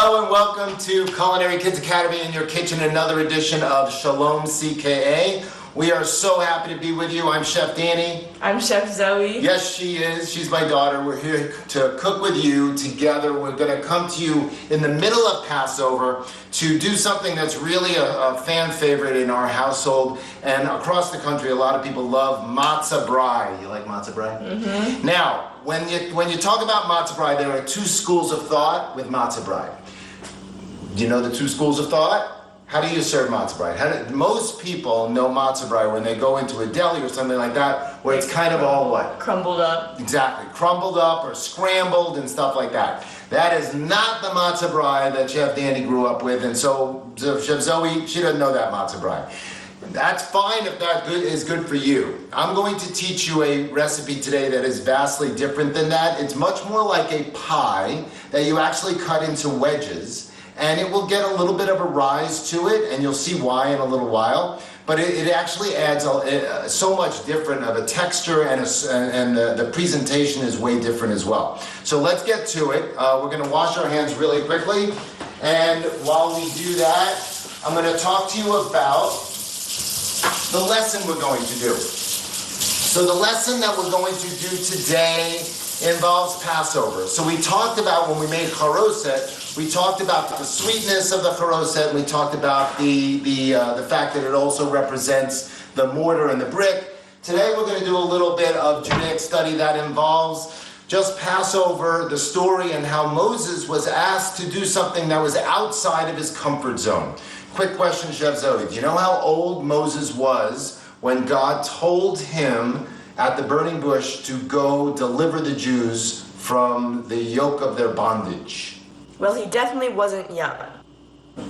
Hello and welcome to Culinary Kids Academy in your kitchen, another edition of Shalom CKA. We are so happy to be with you. I'm Chef Danny. I'm Chef Zoe. Yes, she is. She's my daughter. We're here to cook with you together. We're going to come to you in the middle of Passover to do something that's really a fan favorite in our household and across the country. A lot of people love Matzo Brei. You like Matzo Brei? Mm-hmm. Now, when you talk about Matzo Brei, there are two schools of thought with Matzo Brei. Do you know the two schools of thought? How do you serve Matzo Brei? Most people know Matzo Brei when they go into a deli or something like that, where it's kind of all what? Crumbled up. Exactly, crumbled up or scrambled and stuff like that. That is not the Matzo Brei that Chef Danny grew up with, and so Chef Zoe, she doesn't know that Matzo Brei. That's fine if that is good for you. I'm going to teach you a recipe today that is vastly different than that. It's much more like a pie that you actually cut into wedges, and it will get a little bit of a rise to it, and you'll see why in a little while. But it actually adds so much different of a texture, and the presentation is way different as well. So let's get to it. We're going to wash our hands really quickly, and while we do that, I'm going to talk to you about the lesson we're going to do. So the lesson that we're going to do today involves Passover. So we talked about when we made charoset, we talked about the sweetness of the charoset, and we talked about the fact that it also represents the mortar and the brick. Today we're going to do a little bit of Judaic study that involves just Passover, the story, and how Moses was asked to do something that was outside of his comfort zone. Quick question, Chef Zoe. Do you know how old Moses was when God told him at the burning bush to go deliver the Jews from the yoke of their bondage? Well, he definitely wasn't young.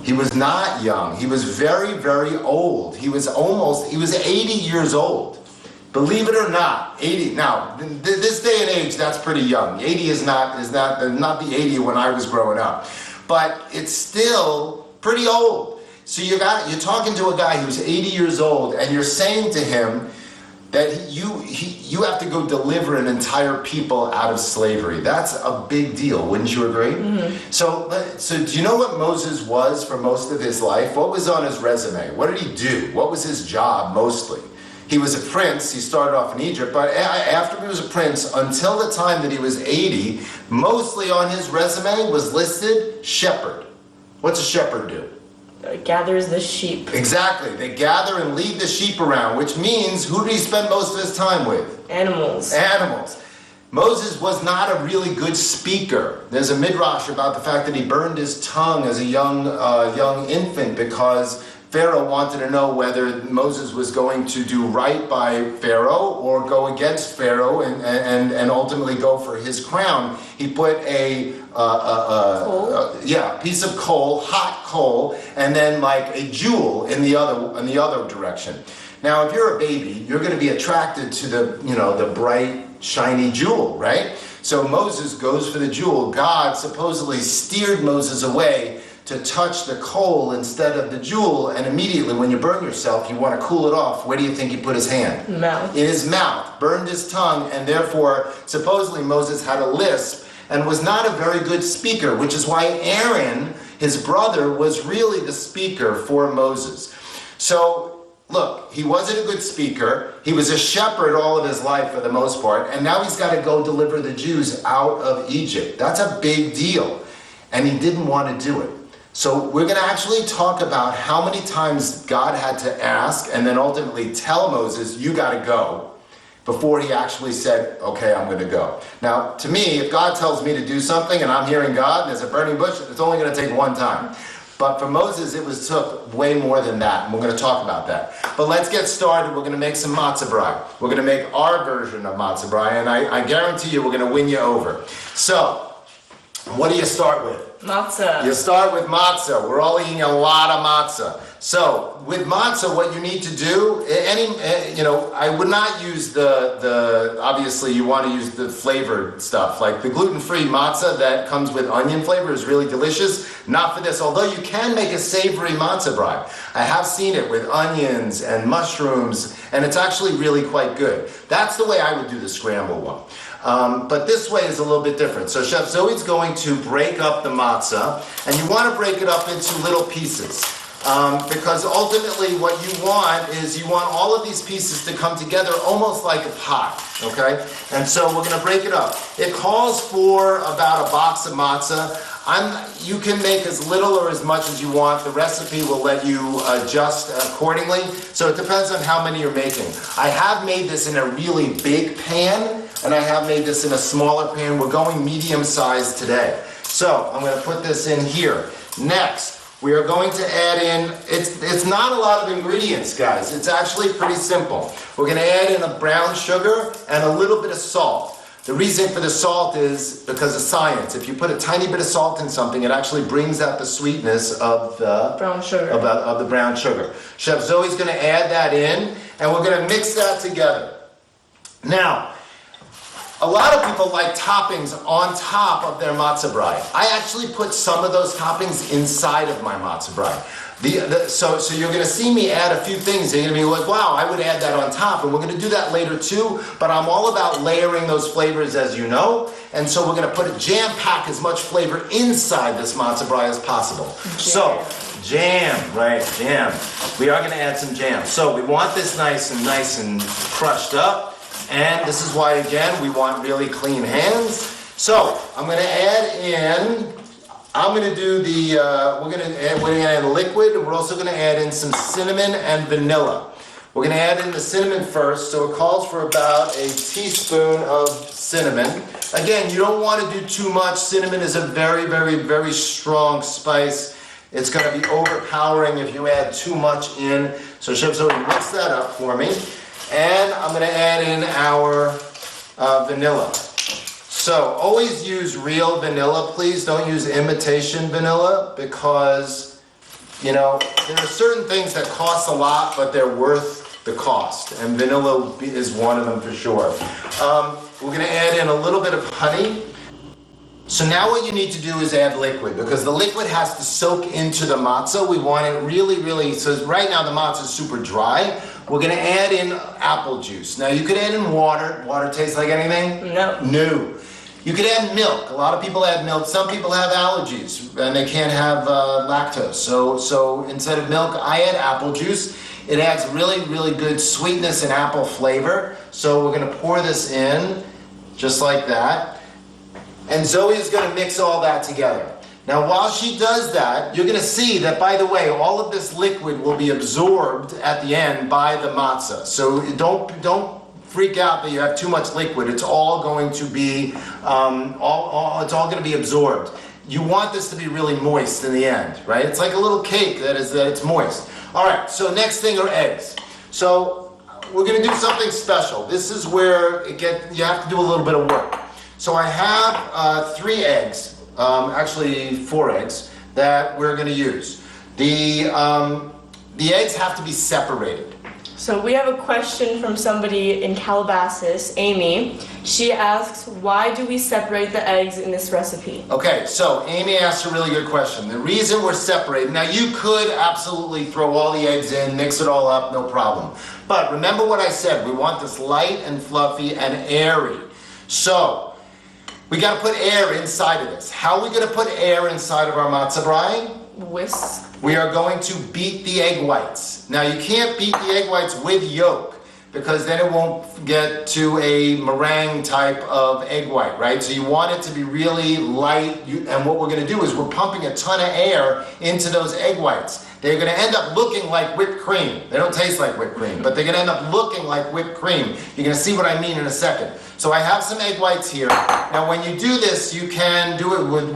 He was not young. He was very, very old. He was 80 years old. Believe it or not, 80. Now, this day and age, that's pretty young. 80 is not the 80 when I was growing up. But it's still pretty old. So you're talking to a guy who's 80 years old, and you're saying to him that you have to go deliver an entire people out of slavery. That's a big deal, wouldn't you agree? Mm-hmm. So do you know what Moses was for most of his life? What was on his resume? What did he do? What was his job mostly? He was a prince. He started off in Egypt, but after he was a prince, until the time that he was 80, mostly on his resume was listed shepherd. What's a shepherd do? Gathers the sheep. Exactly. They gather and lead the sheep around, which means who did he spend most of his time with? Animals. Animals. Moses was not a really good speaker. There's a midrash about the fact that he burned his tongue as a young infant because Pharaoh wanted to know whether Moses was going to do right by Pharaoh or go against Pharaoh and ultimately go for his crown. He put a piece of coal, hot coal, and then like a jewel in the other direction. Now, if you're a baby, you're going to be attracted to the bright, shiny jewel, right? So Moses goes for the jewel. God supposedly steered Moses away to touch the coal instead of the jewel, and immediately when you burn yourself, you want to cool it off. Where do you think he put his hand? Mouth. In his mouth, burned his tongue, and therefore, supposedly Moses had a lisp and was not a very good speaker, which is why Aaron, his brother, was really the speaker for Moses. So, look, he wasn't a good speaker. He was a shepherd all of his life for the most part, and now he's got to go deliver the Jews out of Egypt. That's a big deal, and he didn't want to do it. So we're going to actually talk about how many times God had to ask and then ultimately tell Moses, you got to go, before he actually said, okay, I'm going to go. Now, to me, if God tells me to do something and I'm hearing God and there's a burning bush, it's only going to take one time. But for Moses, it took way more than that, and we're going to talk about that. But let's get started. We're going to make some Matzo Brei. We're going to make our version of Matzo Brei, and I guarantee you we're going to win you over. So, what do you start with? Matzah. You start with matzah. We're all eating a lot of matzah. So with matzah, what you need to do, I would not use the obviously you want to use the flavored stuff. Like the gluten-free matzah that comes with onion flavor is really delicious. Not for this, although you can make a savory matzo brei. I have seen it with onions and mushrooms, and it's actually really quite good. That's the way I would do the scramble one. But this way is a little bit different. So Chef Zoe's going to break up the matzah, and you want to break it up into little pieces. Because ultimately what you want is you want all of these pieces to come together almost like a pie, okay? And so we're going to break it up. It calls for about a box of matzah. You can make as little or as much as you want. The recipe will let you adjust accordingly. So it depends on how many you're making. I have made this in a really big pan, and I have made this in a smaller pan. We're going medium size today. So I'm going to put this in here. Next, we are going to add in, it's not a lot of ingredients, guys. It's actually pretty simple. We're going to add in a brown sugar and a little bit of salt. The reason for the salt is because of science. If you put a tiny bit of salt in something, it actually brings out the sweetness of the brown sugar. Of the brown sugar. Chef Zoe's going to add that in, and we're going to mix that together. Now, a lot of people like toppings on top of their matzo brei. I actually put some of those toppings inside of my matzo brei. So you're going to see me add a few things. You're going to be like, wow, I would add that on top. And we're going to do that later too. But I'm all about layering those flavors, as you know. And so we're going to jam-pack as much flavor inside this matzo brei as possible. Jam. So, jam. We are going to add some jam. So we want this nice and crushed up. And this is why, again, we want really clean hands. So I'm going to add in, we're going to add liquid, and we're also going to add in some cinnamon and vanilla. We're going to add in the cinnamon first, so it calls for about a teaspoon of cinnamon. Again, you don't want to do too much. Cinnamon is a very, very, very strong spice. It's going to be overpowering if you add too much in. So Chef Zoe, mix that up for me. And I'm going to add in our vanilla. So always use real vanilla, please. Don't use imitation vanilla, because, there are certain things that cost a lot, but they're worth the cost. And vanilla is one of them for sure. We're going to add in a little bit of honey. So now what you need to do is add liquid, because the liquid has to soak into the matzah. We want it really, so right now the matzah is super dry. We're going to add in apple juice. Now you could add in water. Water tastes like anything? No. You could add milk. A lot of people add milk. Some people have allergies and they can't have lactose. So instead of milk, I add apple juice. It adds really, really good sweetness and apple flavor. So we're going to pour this in just like that. And Zoe is going to mix all that together. Now while she does that, you're going to see that, by the way, all of this liquid will be absorbed at the end by the matzah. So don't freak out that you have too much liquid. It's all going to be it's all going to be absorbed. You want this to be really moist in the end, right? It's like a little cake that it's moist. All right, so next thing are eggs. So we're going to do something special. This is where you have to do a little bit of work. So I have 3 eggs. Actually 4 eggs that we're going to use. The eggs have to be separated. So we have a question from somebody in Calabasas, Amy. She asks, why do we separate the eggs in this recipe? Okay, so Amy asked a really good question. The reason we're separated, now you could absolutely throw all the eggs in, mix it all up, no problem. But remember what I said, we want this light and fluffy and airy. So we got to put air inside of this. How are we going to put air inside of our matzo brei? Whisk. We are going to beat the egg whites. Now you can't beat the egg whites with yolk, because then it won't get to a meringue type of egg white, right? So you want it to be really light, and what we're going to do is we're pumping a ton of air into those egg whites. They're going to end up looking like whipped cream. They don't taste like whipped cream, but they're going to end up looking like whipped cream. You're going to see what I mean in a second. So I have some egg whites here. Now when you do this, you can do it with,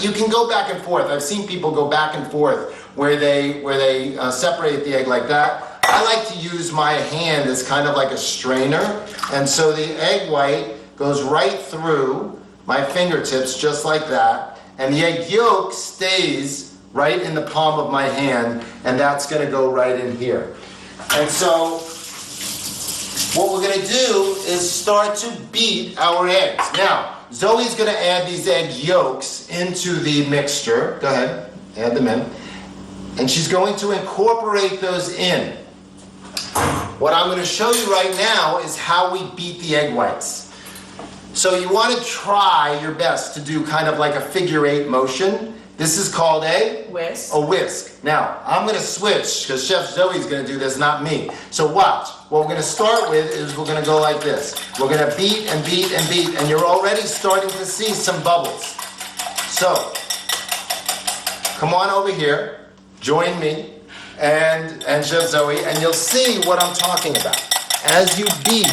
you can go back and forth. I've seen people go back and forth where they separate the egg like that. I like to use my hand as kind of like a strainer. And so the egg white goes right through my fingertips just like that. And the egg yolk stays right in the palm of my hand, and that's gonna go right in here. And so, what we're gonna do is start to beat our eggs. Now, Zoe's gonna add these egg yolks into the mixture. Go ahead, add them in. And she's going to incorporate those in. What I'm gonna show you right now is how we beat the egg whites. So you wanna try your best to do kind of like a figure 8 motion. This is called a whisk. A whisk. Now, I'm gonna switch, because Chef Zoe's gonna do this, not me. So watch. What we're gonna start with is we're gonna go like this. We're gonna beat and beat and beat, and you're already starting to see some bubbles. So, come on over here, join me, and Chef Zoe, and you'll see what I'm talking about. As you beat,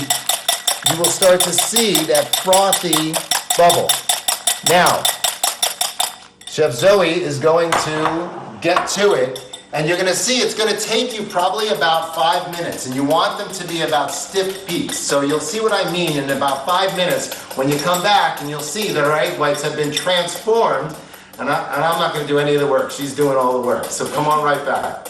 you will start to see that frothy bubble. Now, Chef Zoe is going to get to it, and you're gonna see it's gonna take you probably about 5 minutes, and you want them to be about stiff beats. So you'll see what I mean in about 5 minutes when you come back, and you'll see that our egg whites have been transformed, and I'm not gonna do any of the work. She's doing all the work. So come on right back.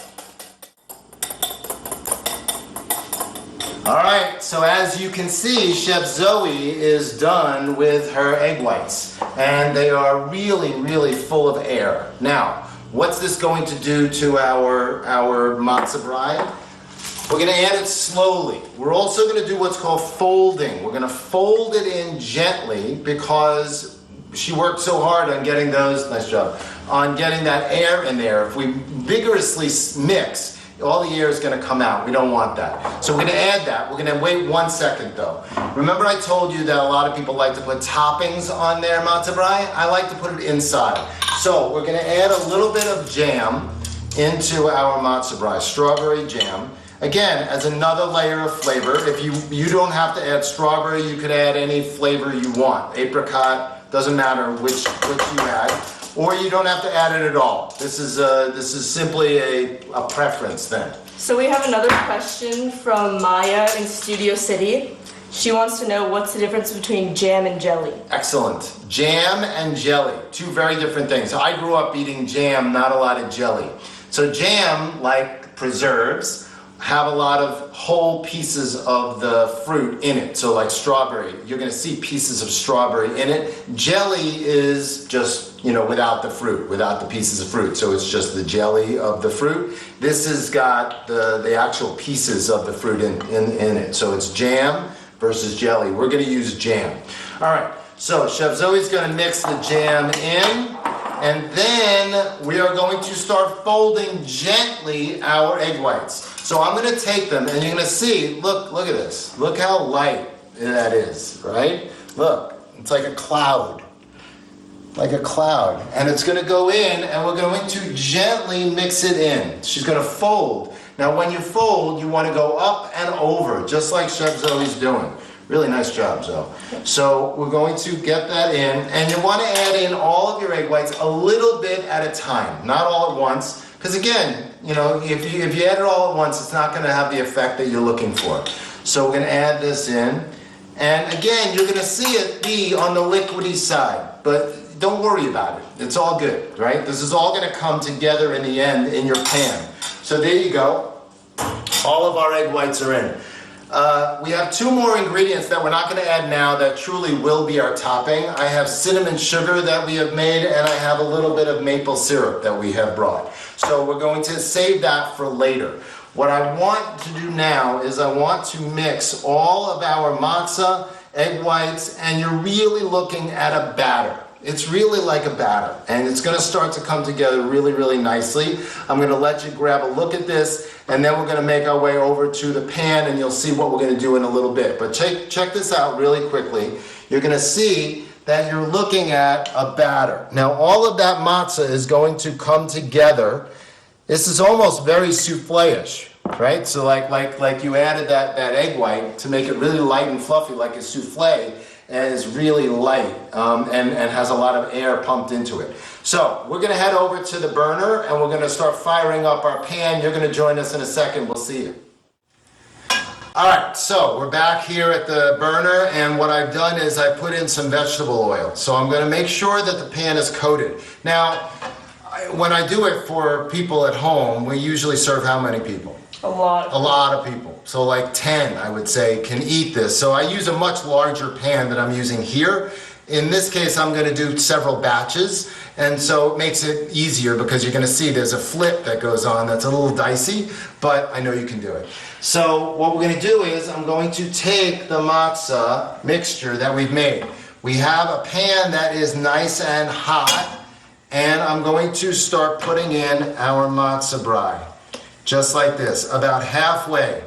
All right, so as you can see, Chef Zoe is done with her egg whites, and they are really, really full of air. Now, what's this going to do to our Matzo Brei? We're gonna add it slowly. We're also gonna do what's called folding. We're gonna fold it in gently because she worked so hard on getting those, nice job, on getting that air in there. If we vigorously mix, all the air is going to come out. We don't want that. So we're going to add that. We're going to wait 1 second though. Remember I told you that a lot of people like to put toppings on their Matzo Brei? I like to put it inside. So we're going to add a little bit of jam into our Matzo Brei, strawberry jam. Again, as another layer of flavor. If you don't have to add strawberry, you could add any flavor you want. Apricot, doesn't matter which you add. Or you don't have to add it at all. This is simply a preference thing. So we have another question from Maya in Studio City. She wants to know what's the difference between jam and jelly. Excellent. Jam and jelly, two very different things. I grew up eating jam, not a lot of jelly. So jam, like preserves, have a lot of whole pieces of the fruit in it. So like strawberry, you're gonna see pieces of strawberry in it. Jelly is just, without the fruit, without the pieces of fruit. So it's just the jelly of the fruit. This has got the actual pieces of the fruit in it. So it's jam versus jelly. We're gonna use jam. All right, so Chef Zoe's gonna mix the jam in, and then we are going to start folding gently our egg whites. So I'm gonna take them, and you're gonna see, look at this. Look how light that is, right? Look, it's like a cloud. Like a cloud. And it's gonna go in, and we're going to gently mix it in. She's gonna fold. Now when you fold, you wanna go up and over, just like Chef Zoe's doing. Really nice job, Zoe. So we're going to get that in, and you want to add in all of your egg whites a little bit at a time, not all at once, because again, if you add it all at once, it's not going to have the effect that you're looking for. So we're going to add this in, and again, you're going to see it be on the liquidy side, but don't worry about it. It's all good, right? This is all going to come together in the end in your pan. So there you go. All of our egg whites are in. We have 2 more ingredients that we're not going to add now that truly will be our topping. I have cinnamon sugar that we have made, and I have a little bit of maple syrup that we have brought. So we're going to save that for later. What I want to do now is I want to mix all of our matzah, egg whites, and you're really looking at a batter. It's really like a batter, and it's going to start to come together really, really nicely. I'm going to let you grab a look at this, and then we're going to make our way over to the pan, and you'll see what we're going to do in a little bit. But check this out really quickly. You're going to see that you're looking at a batter. Now, all of that matzah is going to come together. This is almost very souffle-ish, right? So like you added that egg white to make it really light and fluffy like a souffle, and is really light and has a lot of air pumped into it. So we're gonna head over to the burner, and we're gonna start firing up our pan. You're gonna join us in a second. We'll see you. All right, so we're back here at the burner, and what I've done is I put in some vegetable oil. So I'm gonna make sure that the pan is coated. Now, when I do it for people at home, we usually serve how many people? A lot. A lot of people. So like 10, I would say, can eat this. So I use a much larger pan than I'm using here. In this case, I'm going to do several batches. And so it makes it easier because you're going to see there's a flip that goes on that's a little dicey, but I know you can do it. So what we're going to do is I'm going to take the matzah mixture that we've made. We have a pan that is nice and hot, and I'm going to start putting in our Matzo Brei. Just like this, about halfway.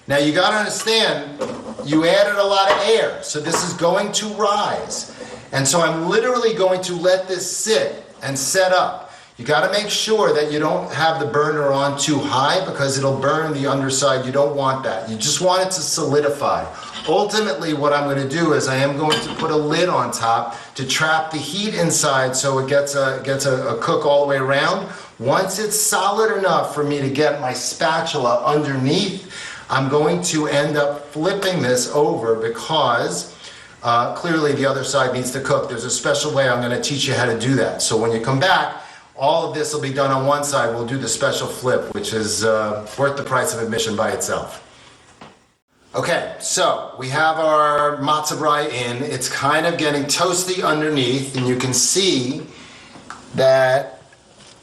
Now you got to understand, you added a lot of air, so this is going to rise. And so I'm literally going to let this sit and set up. You got to make sure that you don't have the burner on too high because it'll burn the underside. You don't want that. You just want it to solidify. Ultimately, what I'm going to do is I am going to put a lid on top to trap the heat inside so it gets a cook all the way around. Once it's solid enough for me to get my spatula underneath, I'm going to end up flipping this over because clearly the other side needs to cook. There's a special way I'm going to teach you how to do that. So when you come back, all of this will be done on one side. We'll do the special flip, which is worth the price of admission by itself. Okay, so we have our Matzo Brei in. It's kind of getting toasty underneath, and you can see that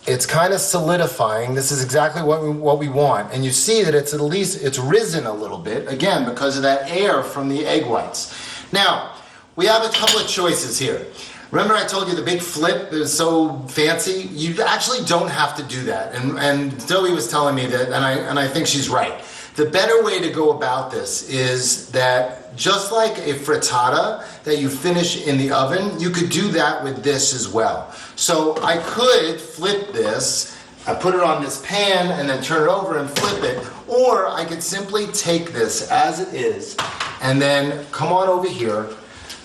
it's kind of solidifying. This is exactly what we want. And you see that it's at least, it's risen a little bit, again, because of that air from the egg whites. Now, we have a couple of choices here. Remember I told you the big flip is so fancy? You actually don't have to do that. And Zoe was telling me that, and I think she's right. The better way to go about this is that just like a frittata that you finish in the oven, you could do that with this as well. So I could flip this, I put it on this pan and then turn it over and flip it, or I could simply take this as it is and then come on over here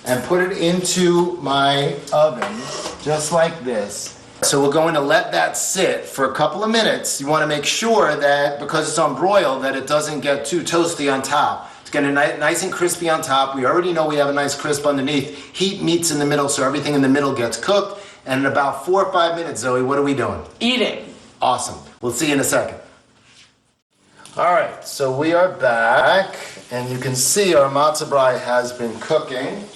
and put it into my oven just like this. So we're going to let that sit for a couple of minutes. You want to make sure that because it's on broil that it doesn't get too toasty on top. It's getting nice and crispy on top. We already know we have a nice crisp underneath. Heat meets in the middle so everything in the middle gets cooked. And in about 4 or 5 minutes, Zoe, what are we doing? Eating. Awesome. We'll see you in a second. All right, so we are back and you can see our Matzo Brei has been cooking.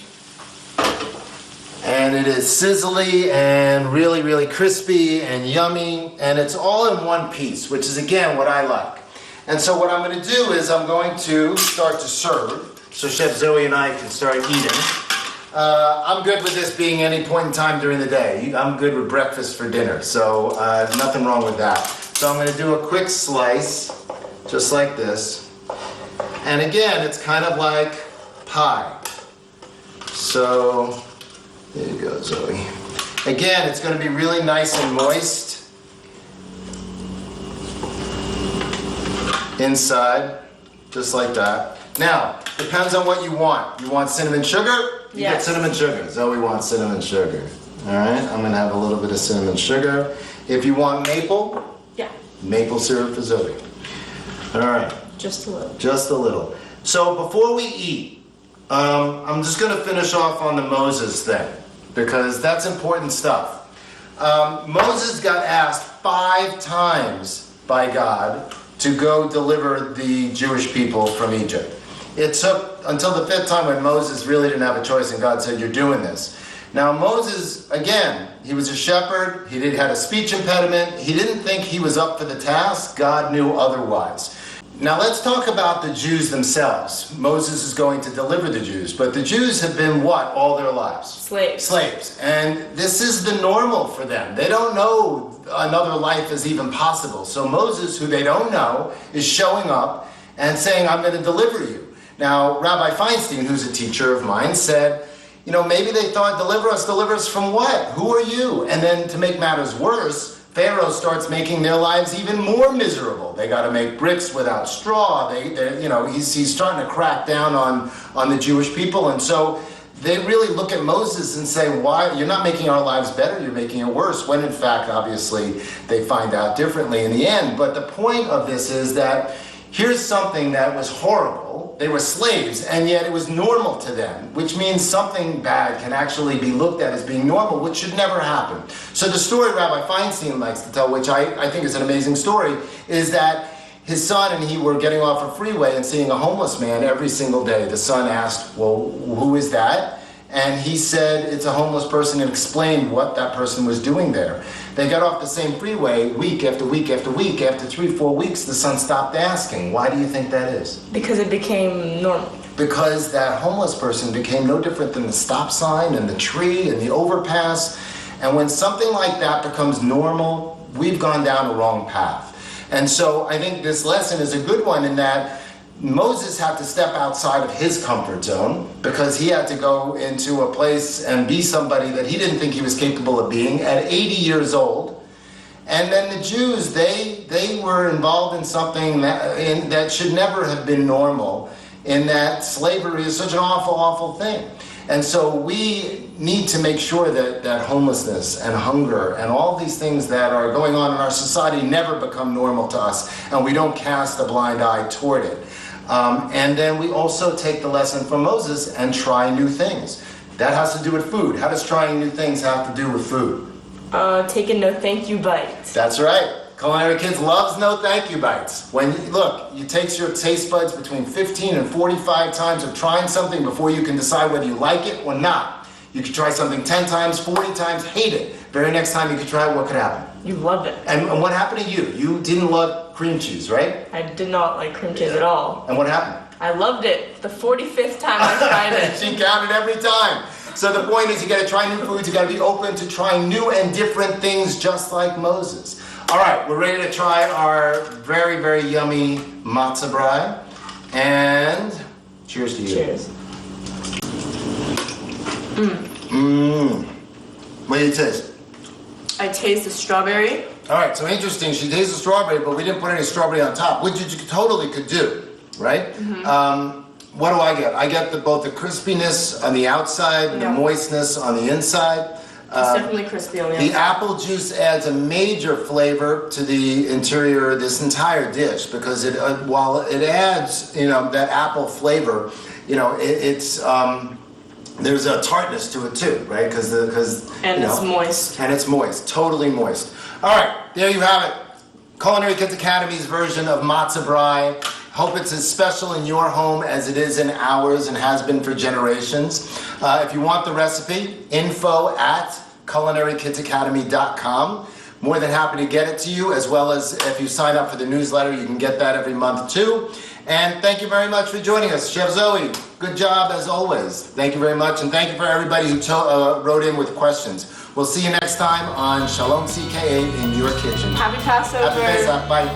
And it is sizzly and really, really crispy and yummy. And it's all in one piece, which is, again, what I like. And so what I'm going to do is I'm going to start to serve so Chef Zoe and I can start eating. I'm good with this being any point in time during the day. I'm good with breakfast for dinner, so nothing wrong with that. So I'm going to do a quick slice, just like this. And again, it's kind of like pie. So there you go, Zoe. Again, it's going to be really nice and moist inside, just like that. Now, depends on what you want. You want cinnamon sugar? You get cinnamon sugar. Zoe wants cinnamon sugar. All right, I'm going to have a little bit of cinnamon sugar. If you want maple, maple syrup for Zoe. All right. Just a little. Just a little. So before we eat, I'm just going to finish off on the Moses thing, because that's important stuff. Moses got asked 5 times by God to go deliver the Jewish people from Egypt. It took until the 5th time when Moses really didn't have a choice and God said, "You're doing this." Now Moses, again, he was a shepherd, he had a speech impediment, he didn't think he was up for the task, God knew otherwise. Now let's talk about the Jews themselves. Moses is going to deliver the Jews, but the Jews have been what all their lives? Slaves. Slaves. And this is the normal for them. They don't know another life is even possible. So Moses, who they don't know, is showing up and saying, "I'm going to deliver you." Now, Rabbi Feinstein, who's a teacher of mine, said, you know, maybe they thought, deliver us from what? Who are you? And then to make matters worse, Pharaoh starts making their lives even more miserable. They got to make bricks without straw. He's starting to crack down on the Jewish people. And so they really look at Moses and say, why? You're not making our lives better, you're making it worse. When in fact, obviously, they find out differently in the end. But the point of this is that here's something that was horrible, people, they were slaves, and yet it was normal to them, which means something bad can actually be looked at as being normal, which should never happen. So the story Rabbi Feinstein likes to tell, which I think is an amazing story, is that his son and he were getting off a freeway and seeing a homeless man every single day. The son asked, well, who is that? And he said, it's a homeless person, and explained what that person was doing there. They got off the same freeway week after week after week. After 3-4 weeks, the son stopped asking. Why do you think that is? Because it became normal. Because that homeless person became no different than the stop sign and the tree and the overpass. And when something like that becomes normal, we've gone down a wrong path. And so I think this lesson is a good one in that Moses had to step outside of his comfort zone because he had to go into a place and be somebody that he didn't think he was capable of being at 80 years old. And then the Jews, they were involved in something that should never have been normal, in that slavery is such an awful, awful thing. And so we need to make sure that homelessness and hunger and all these things that are going on in our society never become normal to us, and we don't cast a blind eye toward it. And then we also take the lesson from Moses and try new things. That has to do with food. How does trying new things have to do with food? Take a no thank you bite. That's right. Culinary Kids loves no thank you bites. When you take your taste buds between 15 and 45 times of trying something before you can decide whether you like it or not. You could try something 10 times, 40 times, hate it. Very next time you could try it, what could happen? You love it. And what happened to you? You didn't love cream cheese, right? I did not like cream cheese at all. And what happened? I loved it. The 45th time I tried it. She counted every time. So the point is, you got to try new foods. You got to be open to trying new and different things, just like Moses. All right, we're ready to try our very, very yummy Matzo Brei. And cheers to you. Cheers. What do you taste? I taste the strawberry. All right, so interesting. She tastes the strawberry, but we didn't put any strawberry on top, which you totally could do, right? What do I get? I get both the crispiness on the outside and the moistness on the inside. It's definitely crispy on the The outside. apple juice adds a major flavor to the interior of this entire dish, because while it adds, that apple flavor, there's a tartness to it too, right? And it's moist. And it's moist, totally moist. All right, there you have it. Culinary Kids Academy's version of Matzo Brei. Hope it's as special in your home as it is in ours and has been for generations. If you want the recipe, info@culinarykidsacademy.com. More than happy to get it to you, as well as if you sign up for the newsletter, you can get that every month too. And thank you very much for joining us. Chef Zoe, good job as always. Thank you very much, and thank you for everybody who wrote in with questions. We'll see you next time on Shalom CK8 in your kitchen. Happy Passover. Happy Pesach. Bye.